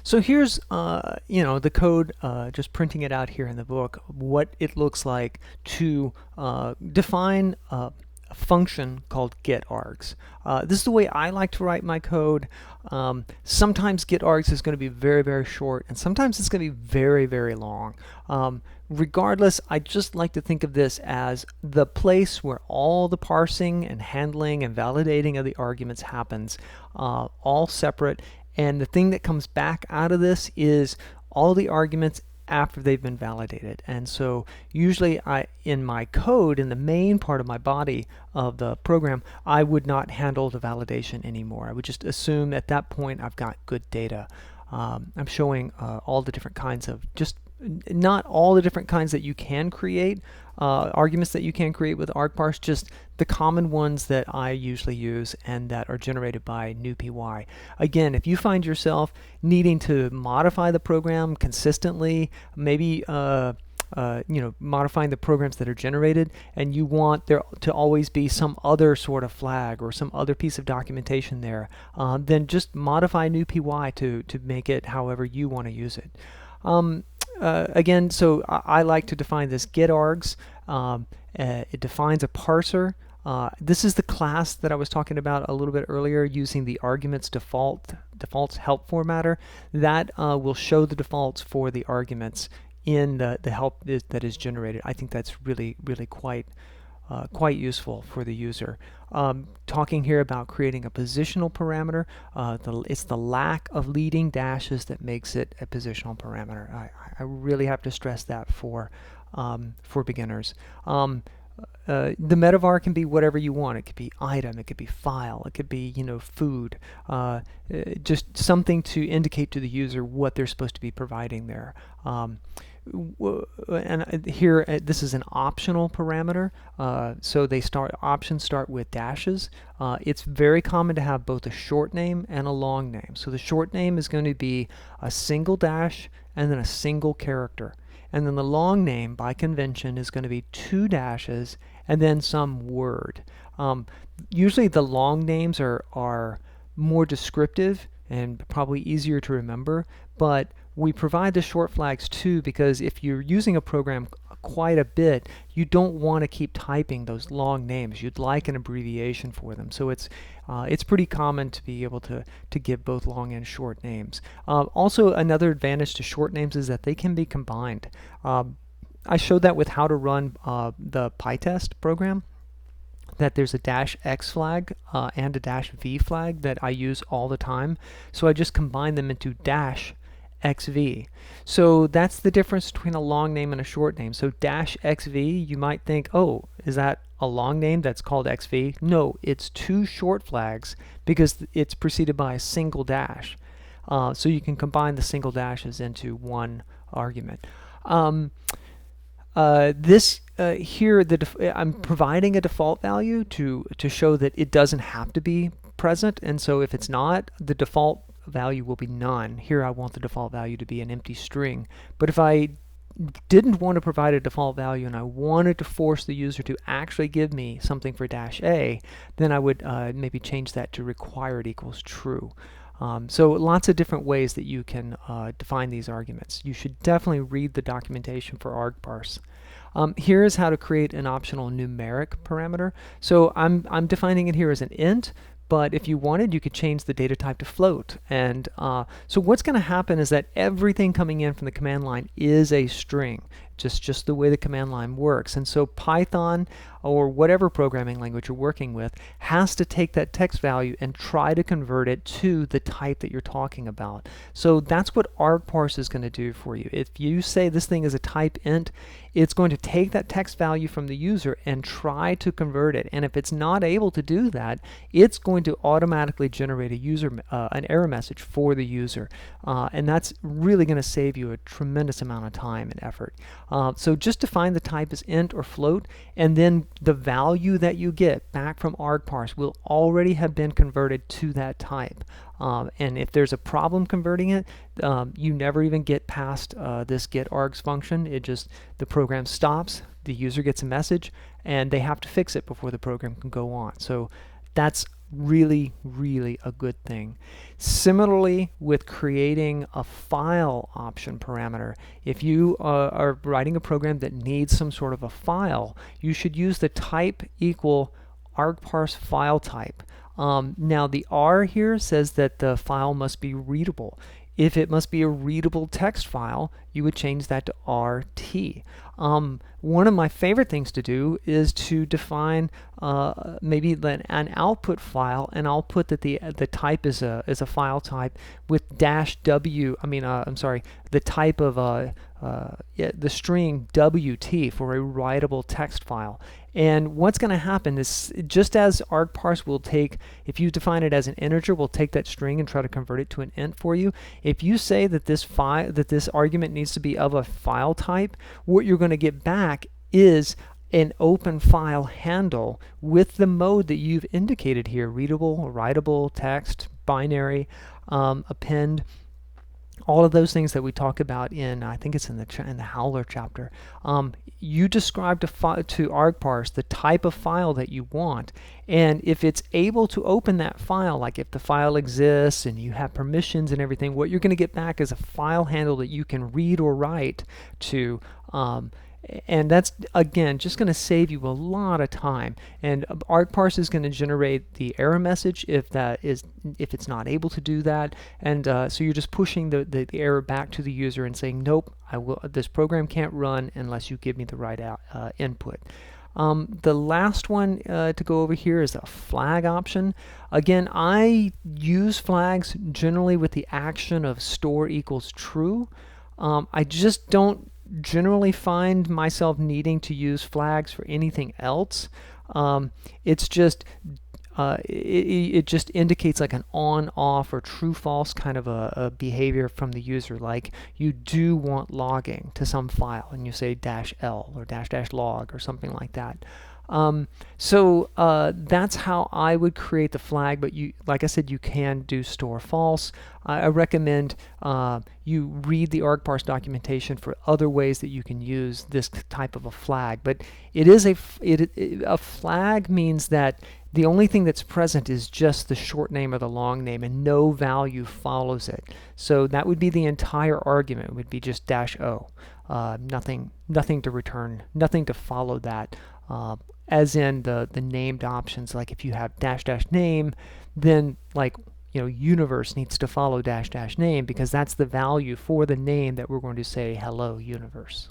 So here's, the code, just printing it out here in the book, what it looks like to define a function called getargs. This is the way I like to write my code. Sometimes getargs is going to be very, very short, and sometimes it's going to be very, very long. Regardless, I just like to think of this as the place where all the parsing and handling and validating of the arguments happens, all separate. And the thing that comes back out of this is all the arguments after they've been validated. And so usually in my code, in the main part of my body of the program, I would not handle the validation anymore. I would just assume at that point I've got good data. I'm showing all the different kinds of, just not all the different kinds that you can create, arguments that you can create with argparse, just the common ones that I usually use and that are generated by NuPy. Again, if you find yourself needing to modify the program consistently, maybe modifying the programs that are generated, and you want there to always be some other sort of flag or some other piece of documentation there, then just modify NuPy to make it however you want to use it. Again, so I like to define this getargs. It defines a parser. This is the class that I was talking about a little bit earlier, using the arguments defaults help formatter. That will show the defaults for the arguments in the help that is generated. I think that's really, really quite useful for the user. Talking here about creating a positional parameter, it's the lack of leading dashes that makes it a positional parameter. I really have to stress that for beginners. The metavar can be whatever you want. It could be item, it could be file, it could be food, just something to indicate to the user what they're supposed to be providing there. And here this is an optional parameter, so options start with dashes. It's very common to have both a short name and a long name. So the short name is going to be a single dash and then a single character, and then the long name by convention is going to be 2 dashes and then some word. Usually the long names are more descriptive and probably easier to remember, but we provide the short flags too, because if you're using a program quite a bit, you don't want to keep typing those long names. You'd like an abbreviation for them. So it's pretty common to be able to give both long and short names. Also, another advantage to short names is that they can be combined. I showed that with how to run the PyTest program, that there's a -x flag and a -v flag that I use all the time. So I just combine them into -xv. So that's the difference between a long name and a short name. So -xv, you might think, oh, is that a long name that's called xv? No, it's 2 short flags because it's preceded by a single dash. So you can combine the single dashes into one argument. Here, I'm providing a default value to show that it doesn't have to be present, and so if it's not, the default value will be none. Here I want the default value to be an empty string. But if I didn't want to provide a default value and I wanted to force the user to actually give me something for -a, then I would maybe change that to required equals true. So lots of different ways that you can define these arguments. You should definitely read the documentation for argparse. Here is how to create an optional numeric parameter. So I'm defining it here as an int, but if you wanted, you could change the data type to float. And so what's going to happen is that everything coming in from the command line is a string, just the way the command line works. And so Python, or whatever programming language you're working with, has to take that text value and try to convert it to the type that you're talking about. So that's what argparse is going to do for you. If you say this thing is a type int, it's going to take that text value from the user and try to convert it. And if it's not able to do that, it's going to automatically generate an error message for the user. And that's really going to save you a tremendous amount of time and effort. So just define the type as int or float, and then the value that you get back from argparse will already have been converted to that type. And if there's a problem converting it, you never even get past this getargs function. The program stops, the user gets a message, and they have to fix it before the program can go on. So that's really, really a good thing. Similarly, with creating a file option parameter, if you are writing a program that needs some sort of a file, you should use the type equal argparse file type. Now the R here says that the file must be readable. If it must be a readable text file, you would change that to RT. One of my favorite things to do is to define maybe an output file, and I'll put that the type is a file type with -w. The type of the string WT for a writable text file. And what's going to happen is, just as argparse will take, if you define it as an integer, we'll take that string and try to convert it to an int for you. If you say that this argument needs to be of a file type, what you're going to get back is an open file handle with the mode that you've indicated here: readable, writable, text, binary, append. All of those things that we talk about in, I think it's in the Howler chapter. You describe to argparse the type of file that you want, and if it's able to open that file, like if the file exists and you have permissions and everything, what you're going to get back is a file handle that you can read or write to. And that's, again, just going to save you a lot of time. And argparse is going to generate the error message if it's not able to do that. And so you're just pushing the error back to the user and saying, nope, this program can't run unless you give me the right input. The last one to go over here is a flag option. Again, I use flags generally with the action of store equals true. I just don't generally find myself needing to use flags for anything else. It's just it just indicates like an on, off, or true, false kind of a behavior from the user. Like you do want logging to some file, and you say -l or --log or something like that. So that's how I would create the flag, but like I said, you can do store false. I recommend you read the argparse documentation for other ways that you can use this type of a flag. But it is a flag means that the only thing that's present is just the short name or the long name, and no value follows it. So that would be the entire argument. It would be just -o. Nothing to return, nothing to follow that. As in the named options, like if you have --name, then universe needs to follow --name, because that's the value for the name that we're going to say hello universe.